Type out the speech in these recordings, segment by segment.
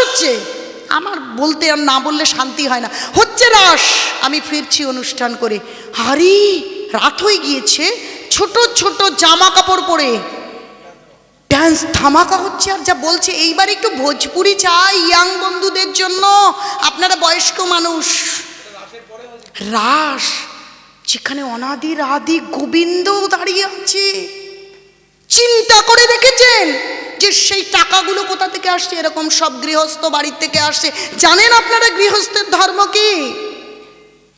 হচ্ছে, আমার বলতে আর না বললে শান্তি হয় না, হচ্ছে রাস। আমি ফিরছি অনুষ্ঠান করে, আরে রাত হয়ে গিয়েছে, ছোট ছোট জামা কাপড় পরে ডান্স ধামাকা হচ্ছে। আর যা বলছে, এইবার একটু ভোজপুরি চাই ইয়াং বন্ধুদের জন্য, আপনারা বয়স্ক মানুষ। রাস, যেখানে অনাদির আদি গোবিন্দ দাঁড়িয়ে আছে। চিন্তা করে দেখেছেন যে সেই টাকাগুলো কোথা থেকে আসছে? এরকম সব গৃহস্থ বাড়ির থেকে আসছে। জানেন আপনারা গৃহস্থের ধর্ম কি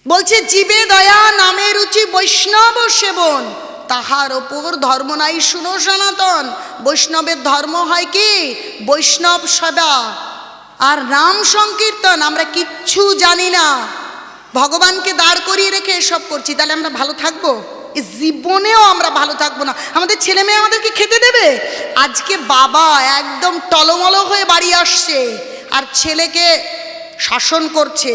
বলছে? জীবে দয়া, নামে রুচি, বৈষ্ণব সেবন, তাহার ওপর ধর্ম নাই শুনো সনাতন। বৈষ্ণবের ধর্ম হয় কি? বৈষ্ণব সেবা আর নাম সংকীর্তন। আমরা কিচ্ছু জানি না, ভগবানকে দাঁড় করিয়ে রেখে এসব করছি। তাহলে আমরা ভালো থাকবো? জীবনেও আমরা ভালো থাকবো না। আমাদের ছেলে মেয়ে আমাদেরকে খেতে দেবে? আজকে বাবা একদম টলমলো হয়ে বাড়ি আসছে আর ছেলেকে শাসন করছে।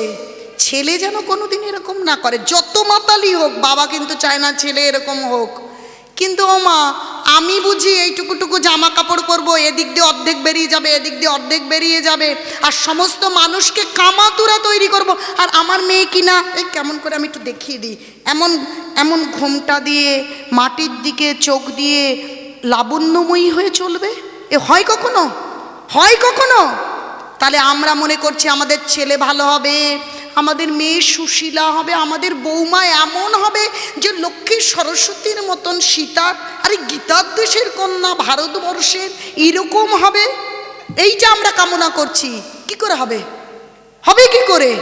ছেলে যেন কোনোদিন এরকম না করে, যত মাতালি হোক, বাবা কিন্তু চায় না ছেলে এরকম হোক। কিন্তু ও মা, আমি বুঝি এইটুকুটুকু জামা কাপড় পরবো, এদিক দিয়ে অর্ধেক বেরিয়ে যাবে, এদিক দিয়ে অর্ধেক বেরিয়ে যাবে, আর সমস্ত মানুষকে কামাতুরা তৈরি করব। আর আমার মেয়ে কিনা, এই কেমন করে আমি একটু দেখিয়ে দিই, এমন এমন ঘোমটা দিয়ে মাটির দিকে চোখ দিয়ে লাবণ্যময়ী হয়ে চলবে? এ হয় কখনো? হয় কখনো? তাহলে আমরা মনে করছি আমাদের ছেলে ভালো হবে, আমাদের মেয়ে সুশীলা হবে, আমাদের বৌমা এমন হবে যে লক্ষ্মী সরস্বতীর মতন সীতার, আরে গীতার দেশের কন্যা ভারতবর্ষের এরকম হবে। এইটা আমরা কামনা করছি। কি করে হবে? হবে কি করে?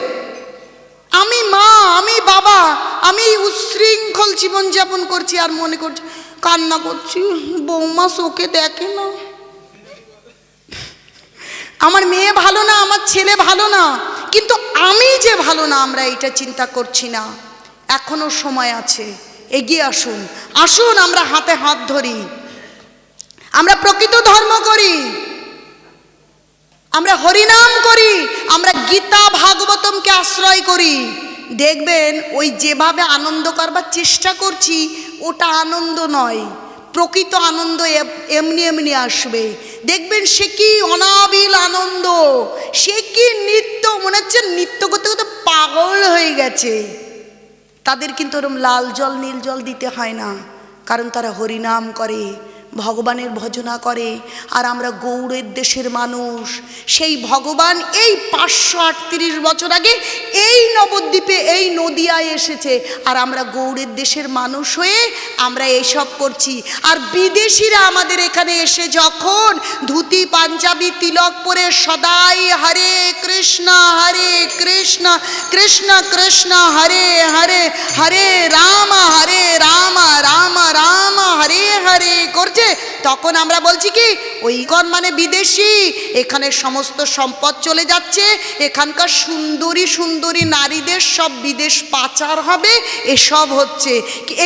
আমি মা, আমি বাবা, আমি উচ্ছৃঙ্খল জীবনযাপন করছি আর মনে করছি, কান্না করছি, বৌমা চোখে দেখে না, আমার মেয়ে ভালো না, আমার ছেলে ভালো না, কিন্তু আমি যে ভালো না, আমরা এটা চিন্তা করছি না। এখনো সময় আছে, এগিয়ে আসুন, আসুন আমরা হাতে হাত ধরি, আমরা প্রকৃত ধর্ম করি, আমরা হরিনাম করি, আমরা গীতা ভাগবতমকে আশ্রয় করি। দেখবেন ওই যেভাবে আনন্দ করবার চেষ্টা করছি, ওটা আনন্দ নয়। প্রকৃত আনন্দ এমনি এমনি আসবে। দেখবেন সে কি অনাবিল আনন্দ, সে কি নৃত্য, মনে হচ্ছে নৃত্য করতে করতে পাগল হয়ে গেছে। তাদের কিন্তু ওরকম লাল জল নীল জল দিতে হয় না, কারণ তারা হরিনাম করে, ভগবানের ভজনা করে। আর আমরা গৌড়ের দেশের মানুষ, সেই ভগবান এই 538 বছর আগে এই নবদ্বীপে, এই নদিয়ায় এসেছে, আর আমরা গৌড়ের দেশের মানুষ হয়ে আমরা এইসব করছি। আর বিদেশিরা আমাদের এখানে এসে যখন ধুতি পাঞ্জাবি তিলক পরে সদাই হরে কৃষ্ণ কৃষ্ণ কৃষ্ণ হরে হরে, হরে রাম রাম রাম হরে হরে করছে, তখন আমরা বলছি কি, ওইগণ মানে বিদেশি, এখানে সমস্ত সম্পদ চলে যাচ্ছে, এখানকার সুন্দরী সুন্দরী নারীদের সব বিদেশ পাচার হবে, এসব হচ্ছে।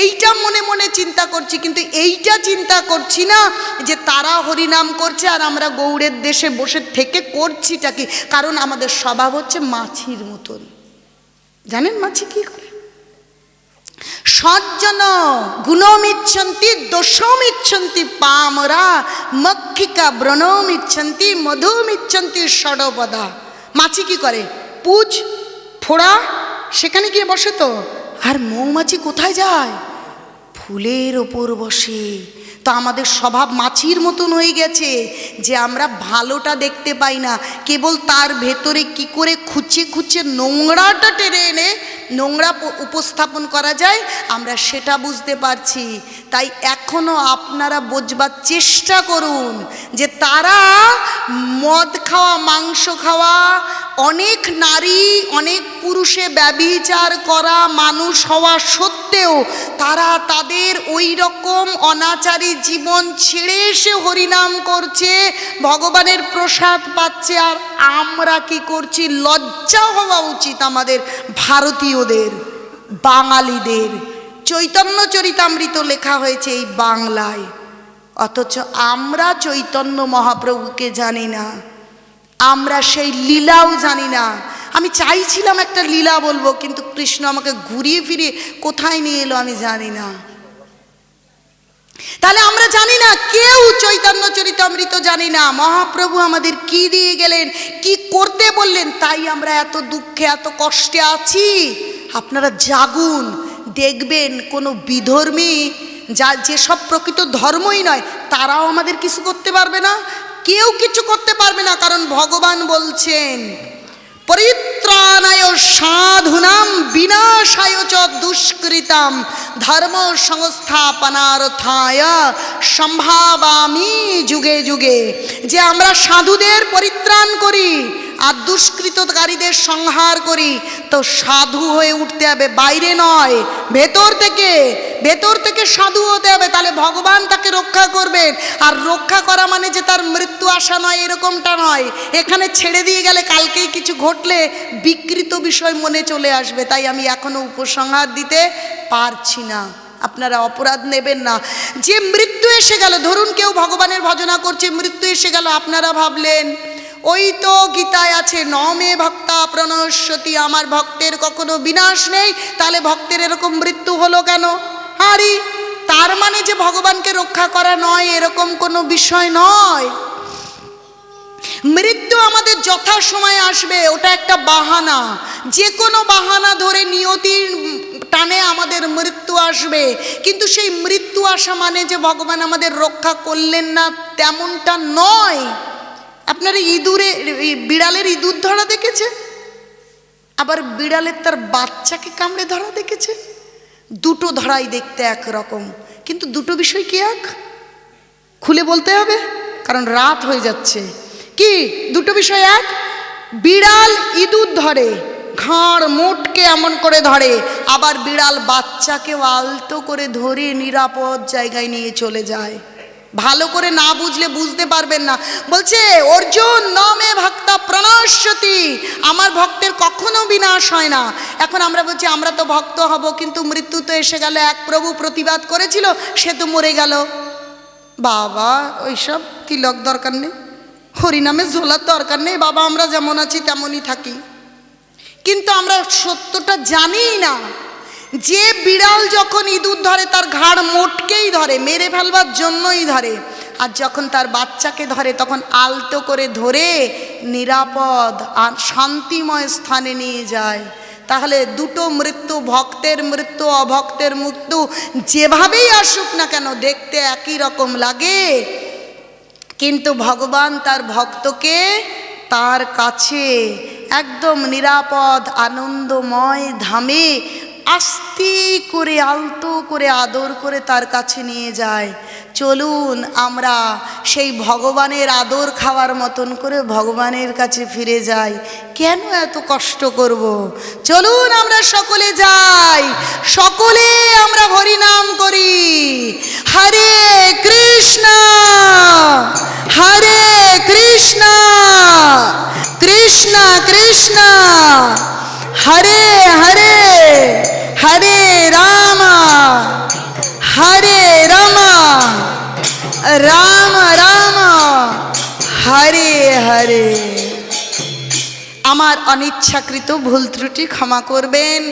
এইটা মনে মনে চিন্তা করছি, কিন্তু এইটা চিন্তা করছি না যে তারা হরিনাম করছে আর আমরা গৌড়ের দেশে বসে থেকে করছিটা কি। কারণ আমাদের স্বভাব হচ্ছে মাছির মতন। জানেন মাছি কি করে? সজ্জন গুণমিচ্ছন্তি দোষমিচ্ছন্তি পামরা, মক্ষিকা ব্রণমিচ্ছন্তি মধুমিচ্ছন্তি ষড়পদা। মাছি কি করে? পুজ ফোড়া, সেখানে গিয়ে বসে তো। আর মৌমাছি কোথায় যায়? ফুলের ওপর বসে। তো আমাদের স্বভাব মাছির মতন হয়ে গেছে যে আমরা ভালোটা দেখতে পাই না, কেবল তার ভেতরে কি করে খুঁচে খুঁচে নোংরাটা টেনে এনে নোংরা উপস্থাপন করা যায়, আমরা সেটা বুঝতে পারছি। তাই এখনো আপনারা বোঝবার চেষ্টা করুন যে তারা মদ খাওয়া, মাংস খাওয়া, অনেক নারী অনেক পুরুষে ব্যভিচার করা মানুষ হওয়া সত্ত্বেও তারা তাদের ওই রকম অনাচারী জীবন ছেড়ে এসে হরিনাম করছে, ভগবানের প্রসাদ পাচ্ছে। আর আমরা কি করছি? লজ্জা হওয়া উচিত আমাদের ভারতীয়দের, বাঙালিদের। চৈতন্য চরিতামৃত লেখা হয়েছে এই বাংলায়, অথচ আমরা চৈতন্য মহাপ্রভুকে জানি না, আমরা সেই লীলাও জানি না। আমি চাইছিলাম একটা লীলা বলবো, কিন্তু কৃষ্ণ আমাকে ঘুরিয়ে ফিরিয়ে কোথায় নিয়ে এলো আমি জানি না। তাহলে আমরা জানি না, কেউ চৈতন্য চরিতামৃত জানি না মহাপ্রভু আমাদের কি দিয়ে গেলেন, কি করতে বললেন, তাই আমরা এত দুঃখে এত কষ্টে আছি। আপনারা জাগুন, দেখবেন কোনো বিধর্মী যা যেসব প্রকৃত ধর্মই নয় তারাও আমাদের কিছু করতে পারবে না, কেউ কিছু করতে পারবে না। কারণ ভগবান বলছেন পরিত্রাণায় সাধুনাম বিনাশায় চ দুষ্কৃতাম ধর্ম সংস্থাপনার্থায় সম্ভাবামি যুগে যুগে, যে আমরা সাধুদের পরিত্রাণ করি আর দুষ্কৃতকারীদের সংহার করি। তো সাধু হয়ে উঠতে হবে, বাইরে নয়, ভেতর থেকে সাধু হতে হবে। তাহলে ভগবান তাকে রক্ষা করবেন। আর রক্ষা করা মানে যে তার মৃত্যু আসা নয়, এরকমটা নয়। এখানে ছেড়ে দিয়ে গেলে কালকেই কিছু ঘটলে বিকৃত বিষয় মনে চলে আসবে। তাই আমি এখনো উপসংহার দিতে পারছি না, আপনারা অপরাধ নেবেন না। যে মৃত্যু এসে গেল, ধরুন কেউ ভগবানের ভজনা করছে, মৃত্যু এসে গেল, আপনারা ভাবলেন ওই তো গীতায় আছে নমে ভক্তা প্রণশ্যতি, আমার ভক্তের কখনো বিনাশ নেই, তাহলে ভক্তের এরকম মৃত্যু হলো কেন? আরে তার মানে যে ভগবানকে রক্ষা করা নয়, এরকম কোনো বিষয় নয়। মৃত্যু আমাদের যথা সময় আসবে, ওটা একটা বাহানা। যে কোনো বাহানা ধরে নিয়তির টানে আমাদের মৃত্যু আসবে, কিন্তু সেই মৃত্যু আসা মানে যে ভগবান আমাদের রক্ষা করলেন না, তেমনটা নয়। আপনারা বিড়ালের ইঁদুর ধরা দেখেছে, আবার বিড়ালের তার বাচ্চাকে কামড়ে ধরা দেখেছে? দুটো ধরাই দেখতে একরকম, কিন্তু দুটো বিষয় কি এক? খুলে বলতে হবে, কারণ রাত হয়ে যাচ্ছে। কি দুটো বিষয় এক? বিড়াল ইঁদুর ধরে, ঘাড় মোটকে এমন করে ধরে, আবার বিড়াল বাচ্চাকেও আলতো করে ধরে নিরাপদ জায়গায় নিয়ে চলে যায়। ভালো করে না বুঝলে বুঝতে পারবেন না। বলছে অর্জুন নমে ভক্তা প্রণশ্যতি, আমার ভক্তের কখনো বিনাশ হয় না। এখন আমরা বলছি আমরা তো ভক্ত হব, কিন্তু মৃত্যু তো এসে গেল। এক প্রভু প্রতিবাদ করেছিল, সে তো মরে গেল। বাবা ওইসব তিলক দরকার নেই, হরিনামে ঝোলার দরকার নেই বাবা, আমরা যেমন আছি তেমনই থাকি। কিন্তু আমরা সত্যটা জানি না যে বিড়াল যখন ইঁদুর ধরে তার ঘাড় মোটকেই ধরে, মেরে ফেলবার জন্যই ধরে। আর যখন তার বাচ্চাকে ধরে তখন আলতো করে ধরে নিরাপদ আর শান্তিময় স্থানে নিয়ে যায়। তাহলে দুটো মৃত্যু, ভক্তের মৃত্যু অভক্তের মৃত্যু, যেভাবেই আসুক না কেন দেখতে একই রকম লাগে। কিন্তু ভগবান তার ভক্তকে তার কাছে একদম নিরাপদ আনন্দময় ধামে আস্তে করে আলতো করে আদর করে তার কাছে নিয়ে যায়। চলুন আমরা সেই ভগবানের আদর খাওয়ার মতন করে ভগবানের কাছে ফিরে যাই। কেন এত কষ্ট করব? চলুন আমরা সকলে যাই, সকলে আমরা হরিনাম করি। হরে কৃষ্ণ হরে কৃষ্ণ কৃষ্ণ কৃষ্ণ হরে হরে হরে রাম হরে রাম রাম রাম হরে হরে। আমার অনিচ্ছাকৃত ভুল ত্রুটি ক্ষমা করবেন।